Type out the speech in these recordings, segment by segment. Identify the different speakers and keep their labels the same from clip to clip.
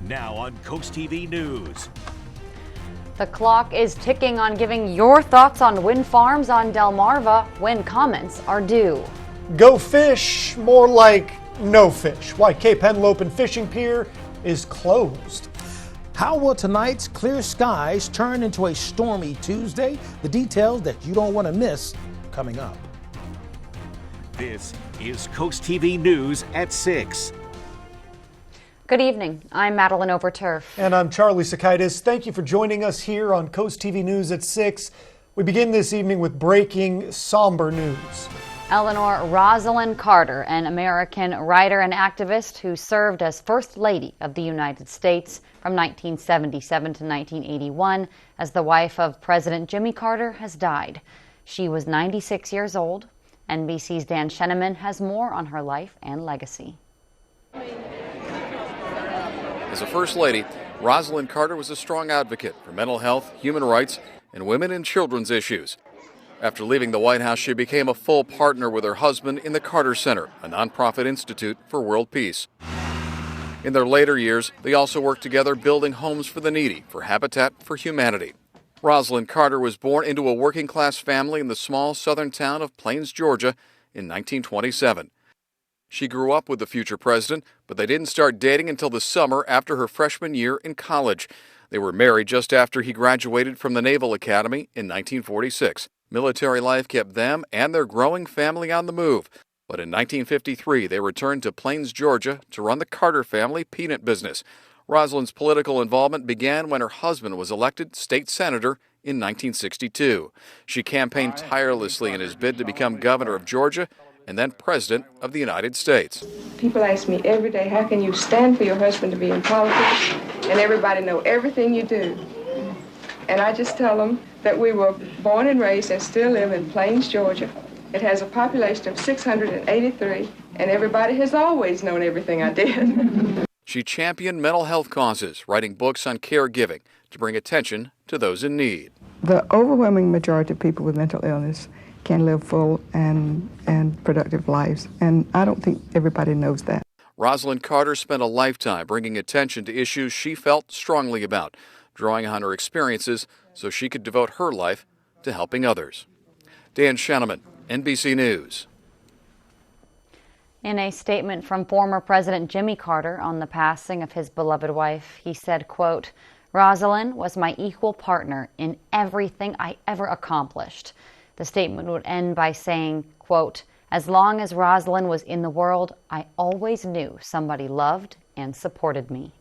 Speaker 1: Now on CoastTV News.
Speaker 2: The clock is ticking on giving your thoughts on wind farms on Delmarva when comments are due.
Speaker 3: Go fish, more like no fish. Why Cape Henlopen Fishing Pier is closed.
Speaker 4: How will tonight's clear skies turn into a stormy Tuesday? The details that you don't want to miss coming up.
Speaker 1: This is CoastTV News at 6.
Speaker 2: Good evening. I'm Madeline Overturf.
Speaker 3: And I'm Charlie Sakaitis. Thank you for joining us here on CoastTV News at 6. We begin this evening with breaking somber news.
Speaker 2: Eleanor Rosalind Carter, an American writer and activist who served as First Lady of the United States from 1977 to 1981 as the wife of President Jimmy Carter, has died. She was 96 years old. NBC's Dan Scheneman has more on her life and legacy.
Speaker 5: As a First Lady, Rosalind Carter was a strong advocate for mental health, human rights, and women and children's issues. After leaving the White House, she became a full partner with her husband in the Carter Center, a nonprofit institute for world peace. In their later years, they also worked together building homes for the needy for Habitat for Humanity. Rosalind Carter was born into a working-class family in the small southern town of Plains, Georgia in 1927. She grew up with the future president, but they didn't start dating until the summer after her freshman year in college. They were married just after he graduated from the Naval Academy in 1946. Military life kept them and their growing family on the move. But in 1953, they returned to Plains, Georgia to run the Carter family peanut business. Rosalind's political involvement began when her husband was elected state senator in 1962. She campaigned tirelessly in his bid to become governor of Georgia and then President of the United States.
Speaker 6: People ask me every day, how can you stand for your husband to be in politics and everybody know everything you do? And I just tell them that we were born and raised and still live in Plains, Georgia. It has a population of 683, and everybody has always known everything I did.
Speaker 5: She championed mental health causes, writing books on caregiving to bring attention to those in need.
Speaker 6: The overwhelming majority of people with mental illness can live full and productive lives, and I don't think everybody knows that.
Speaker 5: Rosalind Carter spent a lifetime bringing attention to issues she felt strongly about, drawing on her experiences so she could devote her life to helping others. Dan Scheneman, NBC News.
Speaker 2: In a statement from former President Jimmy Carter on the passing of his beloved wife, he said, quote, "Rosalind was my equal partner in everything I ever accomplished." The statement would end by saying, quote, "As long as Rosalind was in the world, I always knew somebody loved and supported me."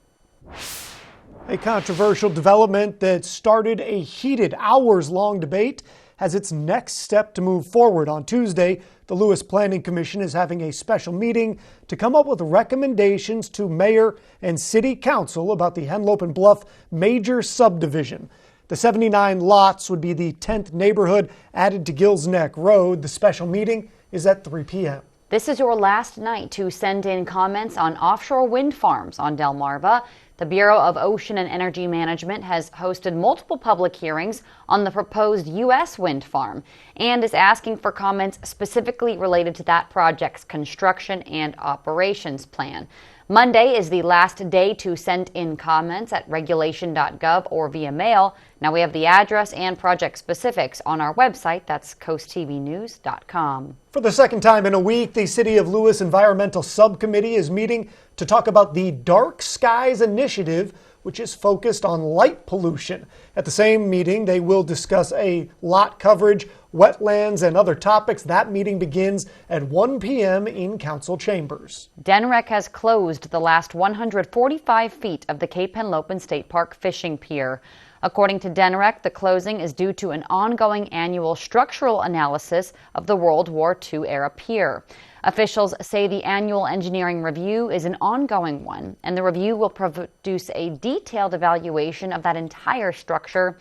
Speaker 3: A controversial development that started a heated hours-long debate has its next step to move forward. On Tuesday, the Lewis Planning Commission is having a special meeting to come up with recommendations to Mayor and City Council about the Henlopen Bluff major subdivision. The 79 lots would be the 10th neighborhood added to Gills Neck Road. The special meeting is at 3 p.m.
Speaker 2: This is your last night to send in comments on offshore wind farms on Delmarva. The Bureau of Ocean and Energy Management has hosted multiple public hearings on the proposed U.S. wind farm and is asking for comments specifically related to that project's construction and operations plan. Monday is the last day to send in comments at regulation.gov or via mail. Now we have the address and project specifics on our website. That's coasttvnews.com.
Speaker 3: For the second time in a week, the City of Lewis Environmental Subcommittee is meeting to talk about the Dark Skies Initiative, which is focused on light pollution. At the same meeting, they will discuss a lot coverage, wetlands, and other topics. That meeting begins at 1 p.m. in council chambers.
Speaker 2: DNREC has closed the last 145 feet of the Cape Henlopen State Park fishing pier. According to DNREC, the closing is due to an ongoing annual structural analysis of the World War II era pier. Officials say the annual engineering review is an ongoing one, and the review will produce a detailed evaluation of that entire structure.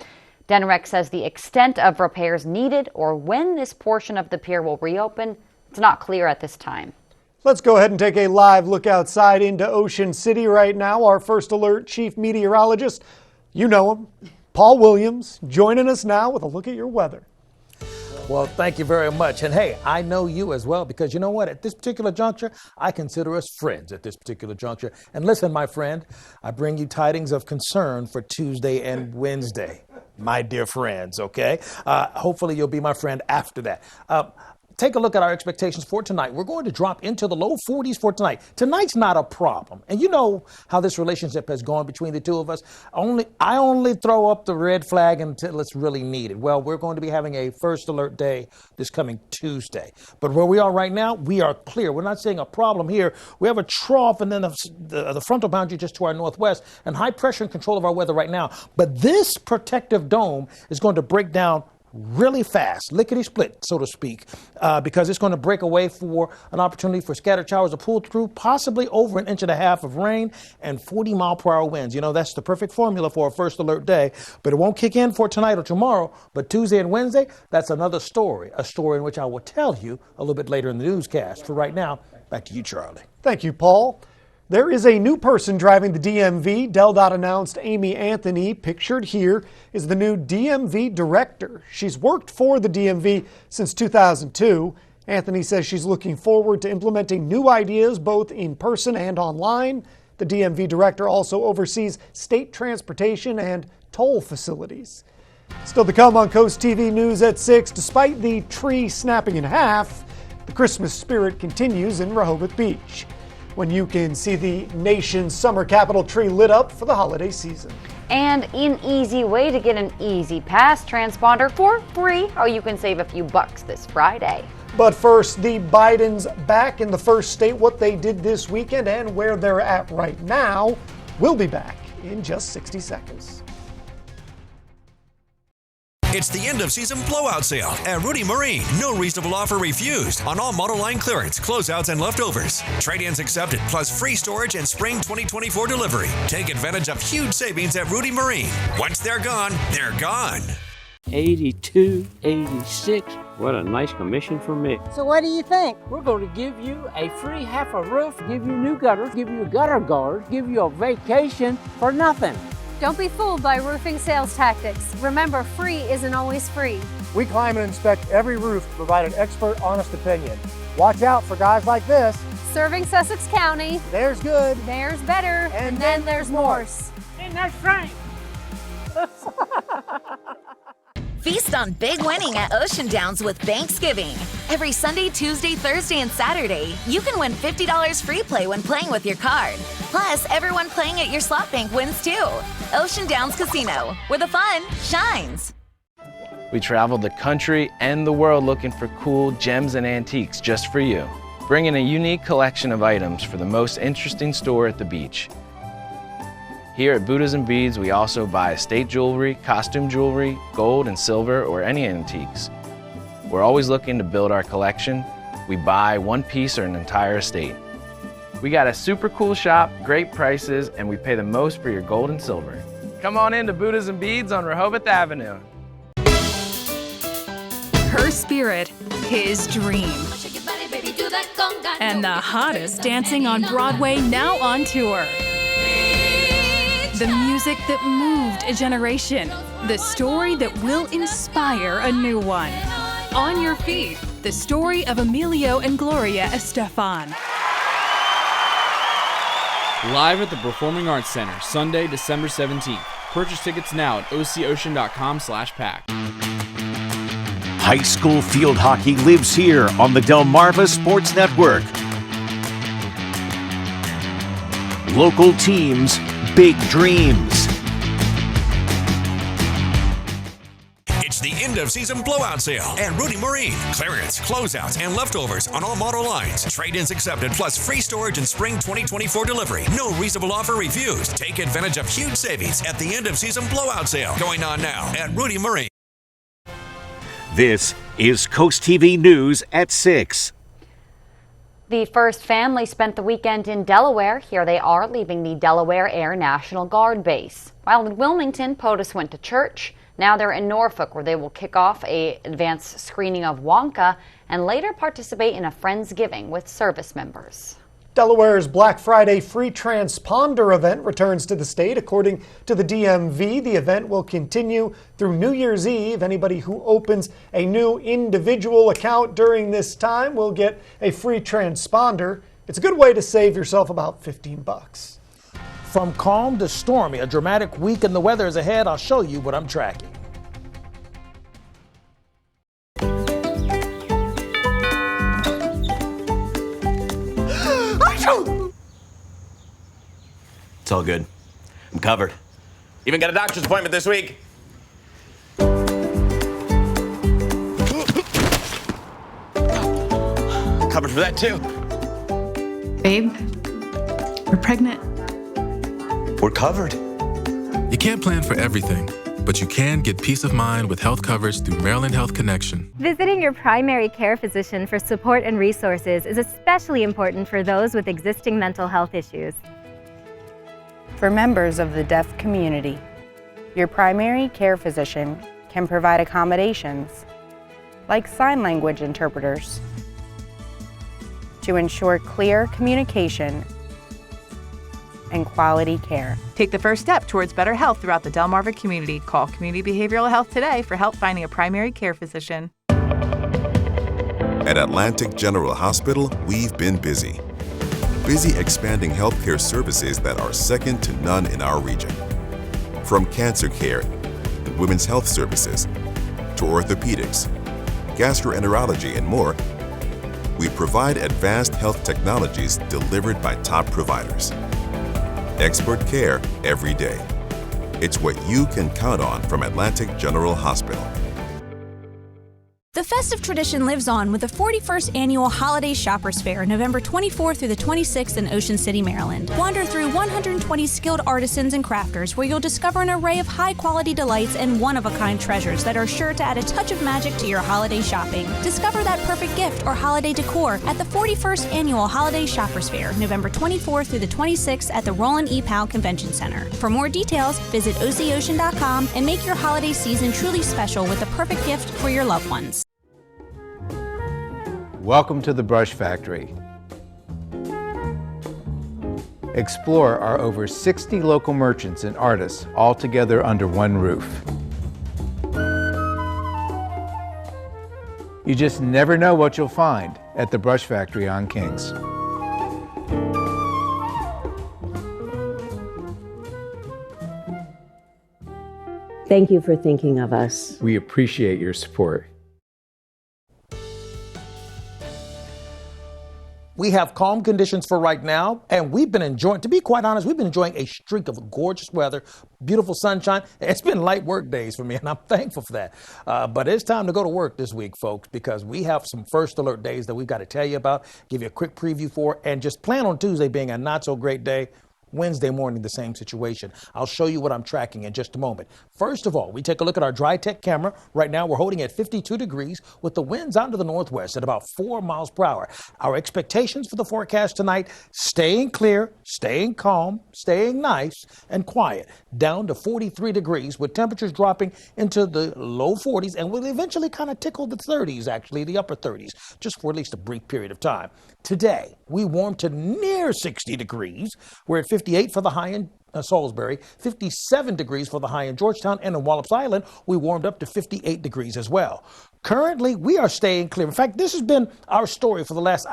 Speaker 2: DNREC says the extent of repairs needed or when this portion of the pier will reopen, it's not clear at this time.
Speaker 3: Let's go ahead and take a live look outside into Ocean City right now. Our First Alert chief meteorologist, you know him, Paul Williams, joining us now with a look at your weather.
Speaker 4: Well, thank you very much. And hey, I know you as well, because you know what? At this particular juncture, I consider us friends at this particular juncture. And listen, my friend, I bring you tidings of concern for Tuesday and Wednesday, my dear friends, okay? Hopefully you'll be my friend after that. Take a look at our expectations for tonight. We're going to drop into the low 40s for tonight. Tonight's not a problem. And you know how this relationship has gone between the two of us. I only throw up the red flag until it's really needed. Well, we're going to be having a first alert day this coming Tuesday. But where we are right now, we are clear. We're not seeing a problem here. We have a trough and then the frontal boundary just to our northwest and high pressure and control of our weather right now. But this protective dome is going to break down really fast, lickety-split, so to speak, because it's going to break away for an opportunity for scattered showers to pull through, possibly over 1.5 inches of rain and 40-mile-per-hour winds. You know, that's the perfect formula for a first alert day, but it won't kick in for tonight or tomorrow. But Tuesday and Wednesday, that's another story, a story in which I will tell you a little bit later in the newscast. For right now, back to you, Charlie.
Speaker 3: Thank you, Paul. There is a new person driving the DMV. DelDOT announced Amy Anthony, pictured here, is the new DMV director. She's worked for the DMV since 2002. Anthony says she's looking forward to implementing new ideas both in person and online. The DMV director also oversees state transportation and toll facilities. Still to come on Coast TV News at 6. Despite the tree snapping in half, the Christmas spirit continues in Rehoboth Beach, when you can see the nation's summer capital tree lit up for the holiday season.
Speaker 2: And an easy way to get an Easy Pass transponder for free. Oh, you can save a few bucks this Friday.
Speaker 3: But first, the Bidens back in the first state, what they did this weekend and where they're at right now. We'll be back in just 60 seconds.
Speaker 7: It's the end of season blowout sale at Rudy Marine. No reasonable offer refused on all model line clearance, closeouts, and leftovers. Trade-ins accepted, plus free storage and spring 2024 delivery. Take advantage of huge savings at Rudy Marine. Once they're gone, they're gone.
Speaker 8: 82, 86. What a nice commission for me.
Speaker 9: So what do you think?
Speaker 8: We're going to give you a free half a roof, give you new gutters, give you a gutter guard, give you a vacation for nothing.
Speaker 10: Don't be fooled by roofing sales tactics. Remember, free isn't always free.
Speaker 9: We climb and inspect every roof to provide an expert, honest opinion. Watch out for guys like this.
Speaker 10: Serving Sussex County.
Speaker 9: There's good.
Speaker 10: There's better. And then there's Morse.
Speaker 8: And that's right.
Speaker 11: Feast on big winning at Ocean Downs with Thanksgiving. Every Sunday, Tuesday, Thursday, and Saturday, you can win $50 free play when playing with your card. Plus, everyone playing at your slot bank wins too. Ocean Downs Casino, where the fun shines.
Speaker 12: We traveled the country and the world looking for cool gems and antiques just for you, bringing a unique collection of items for the most interesting store at the beach. Here at Buddhas and Beads, we also buy estate jewelry, costume jewelry, gold and silver, or any antiques. We're always looking to build our collection. We buy one piece or an entire estate. We got a super cool shop, great prices, and we pay the most for your gold and silver. Come on in to Buddhas and Beads on Rehoboth Avenue.
Speaker 13: Her spirit, his dream. And the hottest dancing on Broadway now on tour. The music that moved a generation. The story that will inspire a new one. On your feet, the story of Emilio and Gloria Estefan.
Speaker 14: Live at the Performing Arts Center, Sunday, December 17th. Purchase tickets now at ococean.com/pack.
Speaker 1: High school field hockey lives here on the Delmarva Sports Network. Local teams, big dreams.
Speaker 7: It's the end of season blowout sale at Rudy Marine. Clearance, closeouts, and leftovers on all model lines. Trade-ins accepted, plus free storage and spring 2024 delivery. No reasonable offer refused. Take advantage of huge savings at the end of season blowout sale going on now at Rudy Marine.
Speaker 1: This is Coast TV News at 6.
Speaker 2: The first family spent the weekend in Delaware. Here they are leaving the Delaware Air National Guard Base. While in Wilmington, POTUS went to church. Now they're in Norfolk, where they will kick off an advanced screening of Wonka and later participate in a Friendsgiving with service members.
Speaker 3: Delaware's Black Friday free transponder event returns to the state. According to the DMV, the event will continue through New Year's Eve. Anybody who opens a new individual account during this time will get a free transponder. It's a good way to save yourself about $15.
Speaker 4: From calm to stormy, a dramatic week and the weather is ahead. I'll show you what I'm tracking.
Speaker 15: It's all good. I'm covered. Even got a doctor's appointment this week. Covered for that too.
Speaker 16: Babe, we're pregnant.
Speaker 15: We're covered.
Speaker 17: You can't plan for everything, but you can get peace of mind with health coverage through Maryland Health Connection.
Speaker 18: Visiting your primary care physician for support and resources is especially important for those with existing mental health issues.
Speaker 19: For members of the deaf community, your primary care physician can provide accommodations like sign language interpreters to ensure clear communication and quality care.
Speaker 20: Take the first step towards better health throughout the Delmarva community. Call Community Behavioral Health today for help finding a primary care physician.
Speaker 21: At Atlantic General Hospital, we've been busy. Busy expanding healthcare services that are second to none in our region. From cancer care and women's health services to orthopedics, gastroenterology, and more, we provide advanced health technologies delivered by top providers. Expert care every day. It's what you can count on from Atlantic General Hospital.
Speaker 22: The festive tradition lives on with the 41st Annual Holiday Shoppers Fair, November 24th through the 26th in Ocean City, Maryland. Wander through 120 skilled artisans and crafters where you'll discover an array of high-quality delights and one-of-a-kind treasures that are sure to add a touch of magic to your holiday shopping. Discover that perfect gift or holiday decor at the 41st Annual Holiday Shoppers Fair, November 24th through the 26th at the Roland E. Powell Convention Center. For more details, visit ococean.com and make your holiday season truly special with the perfect gift for your loved ones.
Speaker 23: Welcome to the Brush Factory. Explore our over 60 local merchants and artists all together under one roof. You just never know what you'll find at the Brush Factory on Kings.
Speaker 24: Thank you for thinking of us.
Speaker 23: We appreciate your support.
Speaker 4: We have calm conditions for right now, and we've been enjoying, to be quite honest, we've been enjoying a streak of gorgeous weather, beautiful sunshine. It's been light work days for me, and I'm thankful for that. But it's time to go to work this week, folks, because we have some first alert days that we've got to tell you about, give you a quick preview for, and just plan on Tuesday being a not so great day. Wednesday morning, the same situation. I'll show you what I'm tracking in just a moment. First of all, we take a look at our dry tech camera. Right now, we're holding at 52 degrees with the winds out to the northwest at about 4 miles per hour. Our expectations for the forecast tonight, staying clear, staying calm, staying nice and quiet, down to 43 degrees with temperatures dropping into the low 40s and will eventually kind of tickle the 30s, actually, the upper 30s, just for at least a brief period of time. Today, we warm to near 60 degrees. We're at 58 for the high in Salisbury, 57 degrees for the high in Georgetown, and in Wallops Island, we warmed up to 58 degrees as well. Currently, we are staying clear. In fact, this has been our story for the last,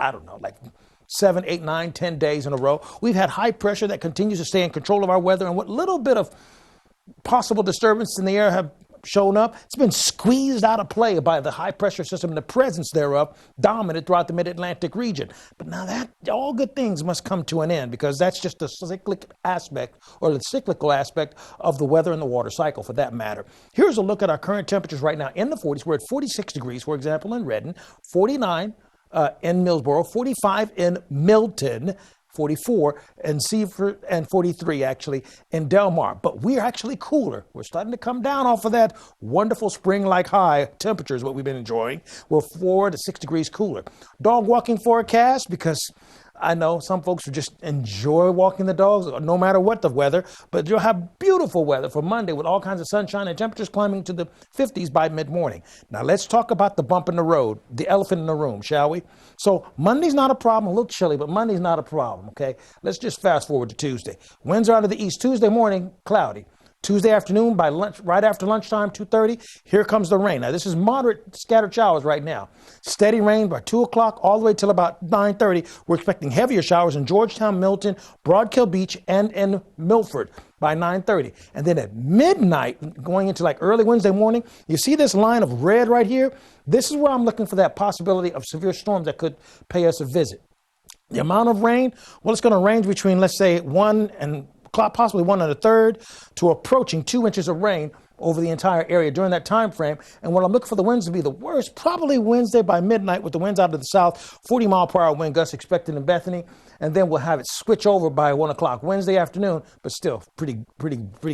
Speaker 4: 7, 8, 9, 10 days in a row. We've had high pressure that continues to stay in control of our weather, and what little bit of possible disturbance in the air have shown up, it's been squeezed out of play by the high pressure system and the presence thereof dominant throughout the mid-Atlantic region. But now that all good things must come to an end, because that's just the cyclical aspect of the weather and the water cycle for that matter. Here's a look at our current temperatures right now in the 40s. We're at 46 degrees, for example, in Redden, 49 in Millsboro, 45 in Milton, 44 in Seaford, and 43 actually in Delmar. But we're actually cooler. We're starting to come down off of that wonderful spring-like high temperatures, what we've been enjoying. We're 4 to 6 degrees cooler. Dog walking forecast, because I know some folks just enjoy walking the dogs no matter what the weather, but you'll have beautiful weather for Monday with all kinds of sunshine and temperatures climbing to the 50s by mid-morning. Now let's talk about the bump in the road, the elephant in the room, shall we? So Monday's not a problem, a little chilly, but Monday's not a problem, okay? Let's just fast forward to Tuesday. Winds are out of the east. Tuesday morning, cloudy. Tuesday afternoon, by lunch, right after lunchtime, 2:30, here comes the rain. Now, this is moderate scattered showers right now. Steady rain by 2 o'clock all the way till about 9:30. We're expecting heavier showers in Georgetown, Milton, Broadkill Beach, and in Milford by 9:30. And then at midnight, going into like early Wednesday morning, you see this line of red right here? This is where I'm looking for that possibility of severe storms that could pay us a visit. The amount of rain, well, it's going to range between, let's say, 1 and possibly 1 1/3 to approaching 2 inches of rain over the entire area during that time frame. And what I'm looking for the winds to be the worst, probably Wednesday by midnight with the winds out of the south, 40-mile-per-hour wind gusts expected in Bethany. And then we'll have it switch over by 1 o'clock Wednesday afternoon, but still pretty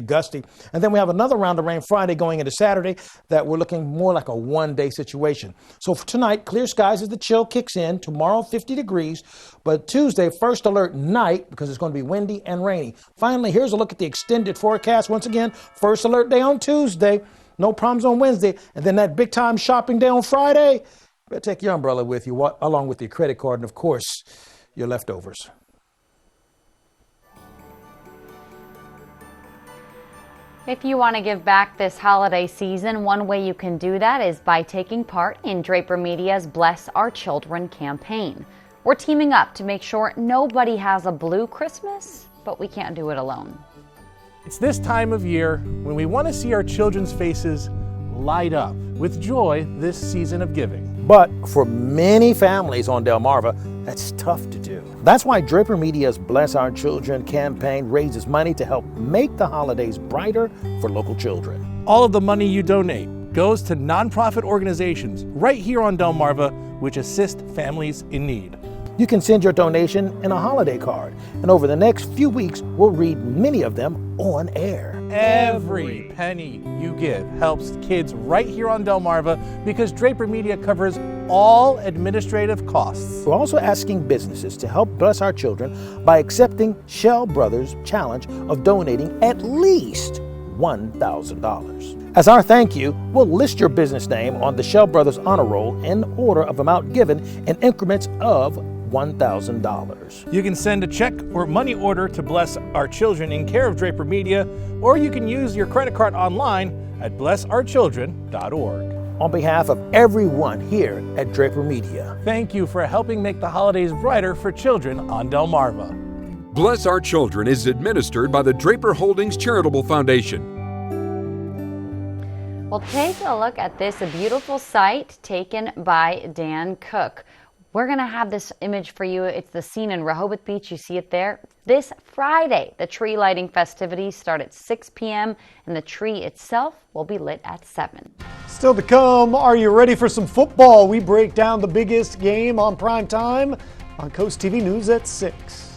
Speaker 4: gusty. And then we have another round of rain Friday going into Saturday that we're looking more like a one-day situation. So for tonight, clear skies as the chill kicks in. Tomorrow, 50 degrees. But Tuesday, first alert night because it's going to be windy and rainy. Finally, here's a look at the extended forecast. Once again, first alert day on Tuesday. No problems on Wednesday. And then that big-time shopping day on Friday. Better take your umbrella with you along with your credit card and, of course, your leftovers.
Speaker 2: If you want to give back this holiday season, one way you can do that is by taking part in Draper Media's Bless Our Children campaign. We're teaming up to make sure nobody has a blue Christmas, but we can't do it alone.
Speaker 5: It's this time of year when we want to see our children's faces light up with joy this season of giving.
Speaker 4: But for many families on Delmarva, that's tough to do. That's why Draper Media's Bless Our Children campaign raises money to help make the holidays brighter for local children.
Speaker 5: All of the money you donate goes to nonprofit organizations right here on Delmarva, which assist families in need.
Speaker 4: You can send your donation in a holiday card, and over the next few weeks, we'll read many of them on air.
Speaker 5: Every penny you give helps kids right here on Delmarva because Draper Media covers all administrative costs.
Speaker 4: We're also asking businesses to help bless our children by accepting Shell Brothers' challenge of donating at least $1,000. As our thank you, we'll list your business name on the Shell Brothers Honor Roll in order of amount given in increments of $1,000.
Speaker 5: You can send a check or money order to Bless Our Children in care of Draper Media, or you can use your credit card online at blessourchildren.org.
Speaker 4: On behalf of everyone here at Draper Media,
Speaker 5: thank you for helping make the holidays brighter for children on Delmarva.
Speaker 6: Bless Our Children is administered by the Draper Holdings Charitable Foundation.
Speaker 2: Well, take a look at this beautiful site taken by Dan Cook. We're going to have this image for you. It's the scene in Rehoboth Beach. You see it there. This Friday, the tree lighting festivities start at 6 p.m. and the tree itself will be lit at 7.
Speaker 3: Still to come, are you ready for some football? We break down the biggest game on prime time on CoastTV News at 6.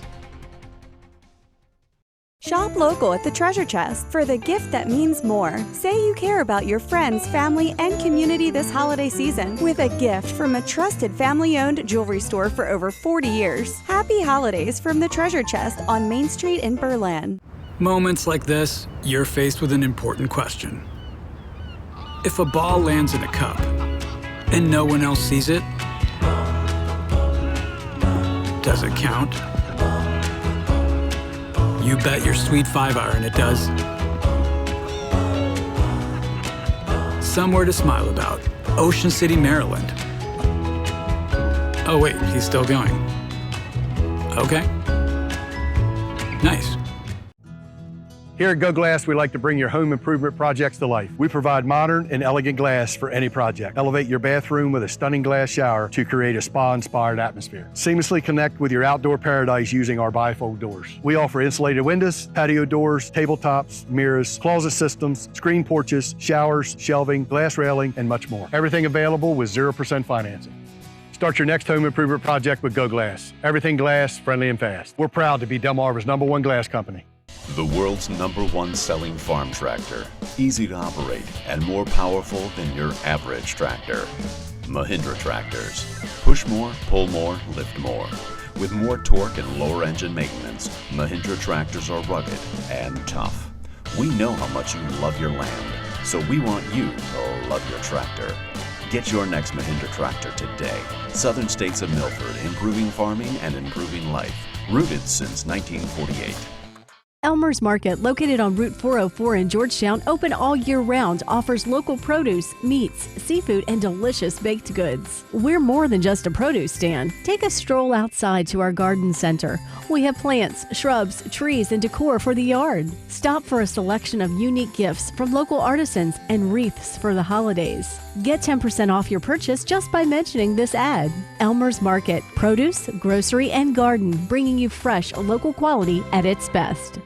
Speaker 9: Shop local at the Treasure Chest for the gift that means more. Say you care about your friends, family, and community this holiday season with a gift from a trusted family-owned jewelry store for over 40 years. Happy holidays from the Treasure Chest on Main Street in Berlin.
Speaker 10: Moments like this, you're faced with an important question. If a ball lands in a cup and no one else sees it, does it count? You bet your sweet 5-iron it does. Somewhere to smile about. Ocean City, Maryland. Oh wait, he's still going. Okay. Nice.
Speaker 25: Here at Go Glass, we like to bring your home improvement projects to life. We provide modern and elegant glass for any project. Elevate your bathroom with a stunning glass shower to create a spa-inspired atmosphere. Seamlessly connect with your outdoor paradise using our bifold doors. We offer insulated windows, patio doors, tabletops, mirrors, closet systems, screen porches, showers, shelving, glass railing, and much more. Everything available with 0% financing. Start your next home improvement project with Go Glass. Everything glass, friendly and fast. We're proud to be Delmarva's #1 glass company.
Speaker 26: The world's #1 selling farm tractor. Easy to operate and more powerful than your average tractor. Mahindra tractors. Push more, pull more, lift more. With more torque and lower engine maintenance, Mahindra tractors are rugged and tough. We know how much you love your land, so we want you to love your tractor. Get your next Mahindra tractor today. Southern States of Milford, improving farming and improving life. Rooted since 1948.
Speaker 7: Elmer's Market, located on Route 404 in Georgetown, open all year round, offers local produce, meats, seafood, and delicious baked goods. We're more than just a produce stand. Take a stroll outside to our garden center. We have plants, shrubs, trees, and decor for the yard. Stop for a selection of unique gifts from local artisans and wreaths for the holidays. Get 10% off your purchase just by mentioning this ad. Elmer's Market, produce, grocery, and garden, bringing you fresh, local quality at its best.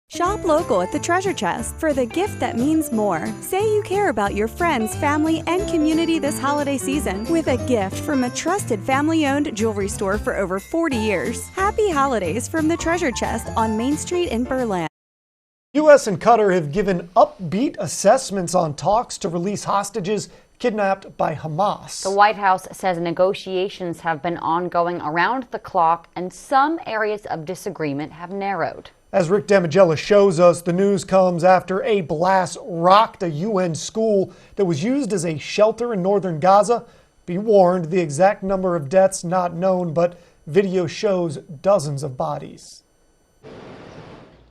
Speaker 9: Shop local at the Treasure Chest for the gift that means more. Say you care about your friends, family, and community this holiday season with a gift from a trusted family-owned jewelry store for over 40 years. Happy holidays from the Treasure Chest on Main Street in Berlin.
Speaker 3: U.S. and Qatar have given upbeat assessments on talks to release hostages kidnapped by Hamas.
Speaker 2: The White House says negotiations have been ongoing around the clock and some areas of disagreement have narrowed.
Speaker 3: As Rick Damigella shows us, the news comes after a blast rocked a UN school that was used as a shelter in northern Gaza. Be warned, the exact number of deaths not known, but video shows dozens of bodies.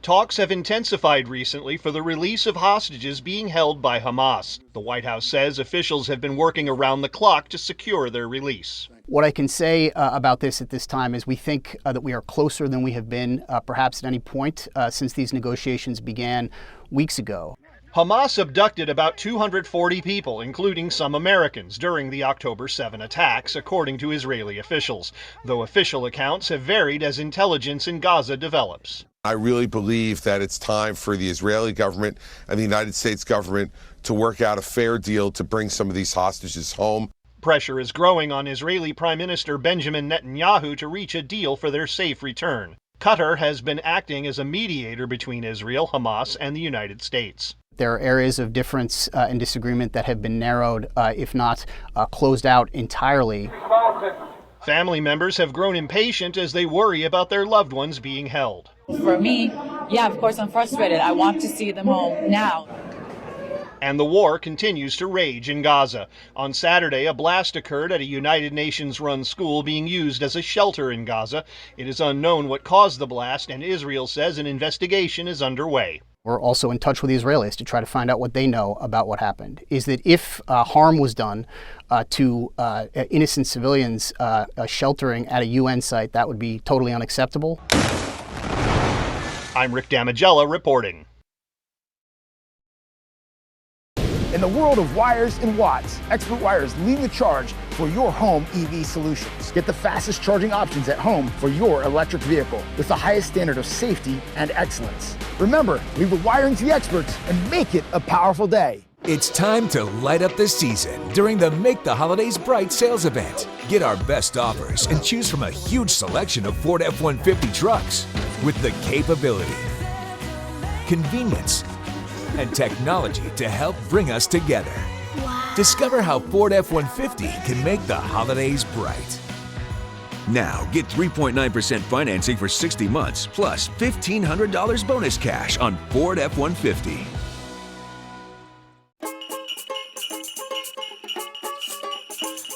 Speaker 8: Talks have intensified recently for the release of hostages being held by Hamas. The White House says officials have been working around the clock to secure their release.
Speaker 11: What I can say about this at this time is we think that we are closer than we have been perhaps at any point since these negotiations began weeks ago.
Speaker 8: Hamas abducted about 240 people, including some Americans, during the October 7 attacks, according to Israeli officials, though official accounts have varied as intelligence in Gaza develops.
Speaker 12: I really believe that it's time for the Israeli government and the United States government to work out a fair deal to bring some of these hostages home.
Speaker 8: Pressure is growing on Israeli Prime Minister Benjamin Netanyahu to reach a deal for their safe return. Qatar has been acting as a mediator between Israel, Hamas, and the United States.
Speaker 11: There are areas of difference and disagreement that have been narrowed, if not closed out entirely.
Speaker 8: Family members have grown impatient as they worry about their loved ones being held.
Speaker 13: For me, yeah, of course I'm frustrated. I want to see them home now.
Speaker 8: And the war continues to rage in Gaza. On Saturday, a blast occurred at a United Nations-run school being used as a shelter in Gaza. It is unknown what caused the blast, and Israel says an investigation is underway.
Speaker 11: We're also in touch with the Israelis to try to find out what they know about what happened. Is that if harm was done to innocent civilians sheltering at a UN site, that would be totally unacceptable.
Speaker 8: I'm Rick Damigella reporting.
Speaker 14: In the world of wires and watts, Expert Wires lead the charge for your home EV solutions. Get the fastest charging options at home for your electric vehicle with the highest standard of safety and excellence. Remember, leave the wiring to the experts and make it a powerful day.
Speaker 27: It's time to light up the season during the Make the Holidays Bright sales event. Get our best offers and choose from a huge selection of Ford F-150 trucks with the capability, convenience, and technology to help bring us together. Wow. Discover how Ford F-150 can make the holidays bright. Now, get 3.9% financing for 60 months, plus $1,500 bonus cash on Ford F-150.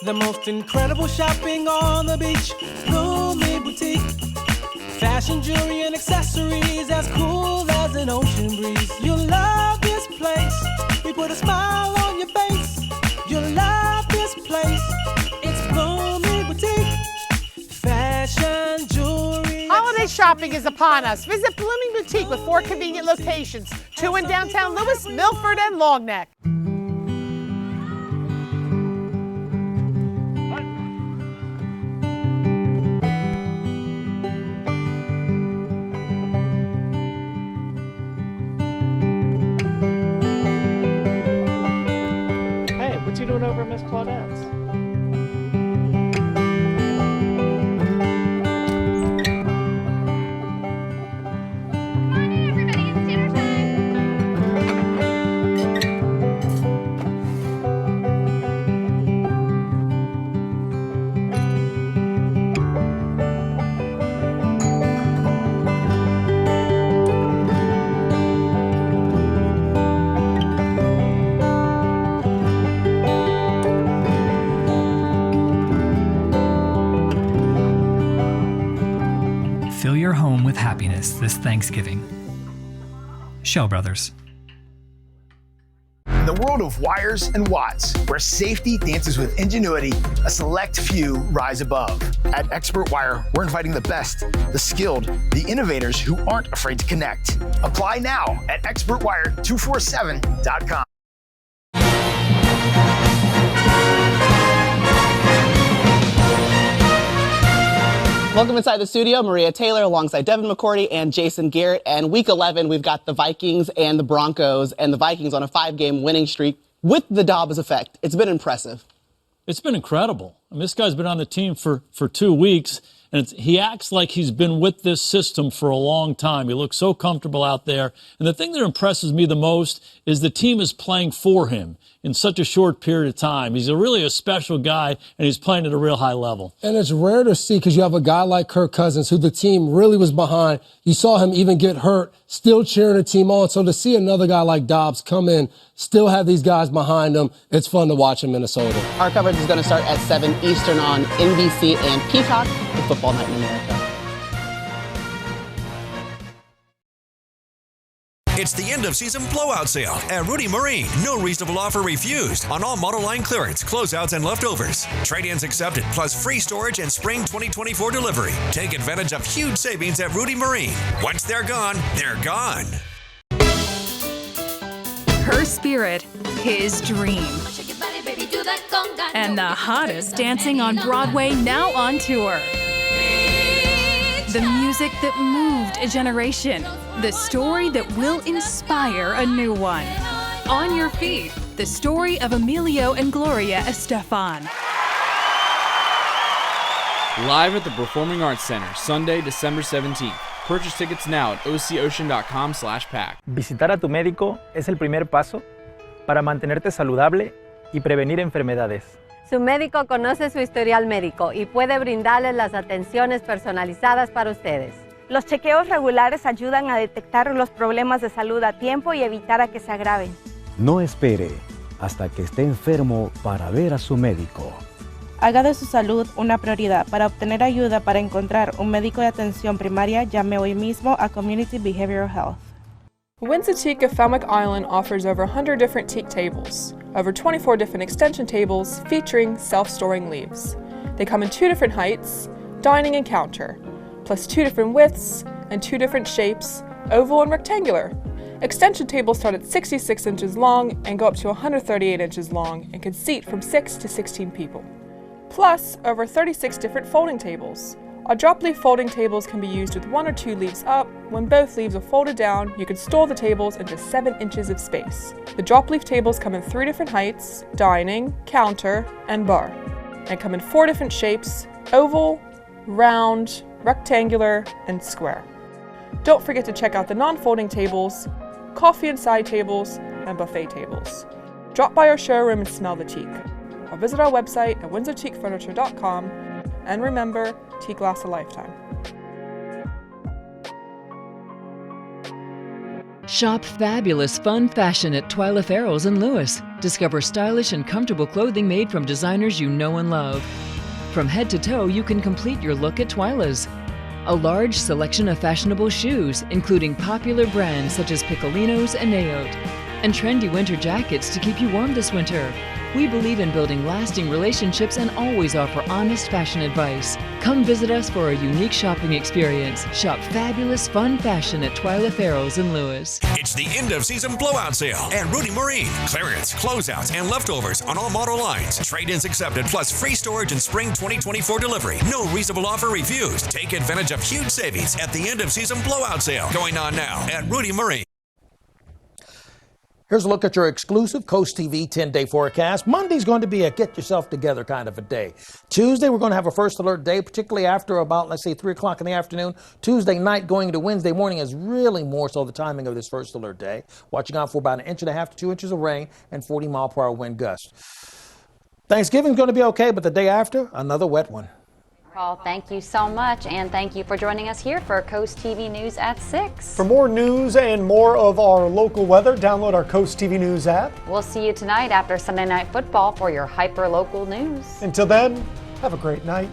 Speaker 28: The most incredible shopping on the beach, Blooming Boutique. Fashion, jewelry, and accessories as cool as an ocean breeze. You'll love this place. We put a smile on your face. You'll love this place. It's Blooming Boutique. Fashion, jewelry.
Speaker 29: Holiday shopping is upon us. Visit Blooming Boutique with 4 convenient locations, 2 in downtown Lewis, Milford, and Longneck.
Speaker 5: What's he doing over at Miss Claudette's?
Speaker 1: happiness this Thanksgiving. Shell Brothers.
Speaker 14: In the world of wires and watts, where safety dances with ingenuity, a select few rise above. At Expert Wire, we're inviting the best, the skilled, the innovators who aren't afraid to connect. Apply now at expertwire247.com.
Speaker 15: Welcome inside the studio, Maria Taylor alongside Devin McCourty and Jason Garrett. And week 11, we've got the Vikings and the Broncos, and the Vikings on a 5-game winning streak with the Dobbs effect. It's been impressive.
Speaker 16: It's been incredible. I mean, this guy's been on the team for 2 weeks, and he acts like he's been with this system for a long time. He looks so comfortable out there. And the thing that impresses me the most is the team is playing for him in such a short period of time. He's really a special guy, and he's playing at a real high level.
Speaker 17: And it's rare to see because you have a guy like Kirk Cousins who the team really was behind. You saw him even get hurt, still cheering the team on. So to see another guy like Dobbs come in, still have these guys behind him, it's fun to watch in Minnesota.
Speaker 15: Our coverage is going to start at 7 Eastern on NBC and Peacock with Football Night in America.
Speaker 18: It's the end of season blowout sale at Rudy Marine. No reasonable offer refused on all model line clearance, closeouts, and leftovers. Trade-ins accepted, plus free storage and spring 2024 delivery. Take advantage of huge savings at Rudy Marine. Once they're gone, they're gone.
Speaker 19: Her spirit, his dream. And the hottest dancing on Broadway now on tour. The music that moved a generation. The story that will inspire a new one. On your feet, the story of Emilio and Gloria Estefan.
Speaker 20: Live at the Performing Arts Center, Sunday, December 17th. Purchase tickets now at ococean.com/pack.
Speaker 21: Visitar a tu médico es el primer paso para mantenerte saludable y prevenir enfermedades.
Speaker 22: Su médico conoce su historial médico y puede brindarles las atenciones personalizadas para ustedes.
Speaker 30: Los chequeos regulares ayudan a detectar los problemas de salud a tiempo y evitar a que se agraven.
Speaker 31: No espere hasta que esté enfermo para ver a su médico.
Speaker 30: Haga de su salud una prioridad. Para obtener ayuda para encontrar un médico de atención primaria, llame hoy mismo a Community Behavioral Health.
Speaker 32: Windsor Teak of Falmouth Island offers over 100 different teak tables, over 24 different extension tables featuring self-storing leaves. They come in 2 different heights, dining and counter, plus 2 different widths and 2 different shapes, oval and rectangular. Extension tables start at 66 inches long and go up to 138 inches long and can seat from 6 to 16 people. Plus, over 36 different folding tables. Our drop leaf folding tables can be used with 1 or 2 leaves up. When both leaves are folded down, you can store the tables into 7 inches of space. The drop leaf tables come in 3 different heights, dining, counter, and bar, and come in 4 different shapes, oval, round, rectangular, and square. Don't forget to check out the non-folding tables, coffee and side tables, and buffet tables. Drop by our showroom and smell the teak. Or visit our website at windsorteakfurniture.com, and remember, teak lasts a lifetime.
Speaker 33: Shop fabulous fun fashion at Twyla Farrell's in Lewis. Discover stylish and comfortable clothing made from designers you know and love. From head to toe, you can complete your look at Twyla's. A large selection of fashionable shoes, including popular brands such as Piccolinos and Naote, and trendy winter jackets to keep you warm this winter. We believe in building lasting relationships and always offer honest fashion advice. Come visit us for a unique shopping experience. Shop fabulous fun fashion at Twyla Farrell's in Lewis.
Speaker 18: It's the end of season blowout sale at Rudy Marine. Clearance, closeouts, and leftovers on all model lines. Trade-ins accepted, plus free storage and spring 2024 delivery. No reasonable offer refused. Take advantage of huge savings at the end of season blowout sale going on now at Rudy Marine.
Speaker 4: Here's a look at your exclusive Coast TV 10-day forecast. Monday's going to be a get yourself together kind of a day. Tuesday, we're going to have a first alert day, particularly after about, let's say, 3 o'clock in the afternoon. Tuesday night going into Wednesday morning is really more so the timing of this first alert day. Watching out for about 1.5 to 2 inches of rain and 40-mile-per-hour wind gusts. Thanksgiving's going to be okay, but the day after, another wet one.
Speaker 2: Paul, thank you so much, and thank you for joining us here for Coast TV News at 6.
Speaker 3: For more news and more of our local weather, download our Coast TV News app.
Speaker 2: We'll see you tonight after Sunday Night Football for your hyper-local news.
Speaker 3: Until then, have a great night.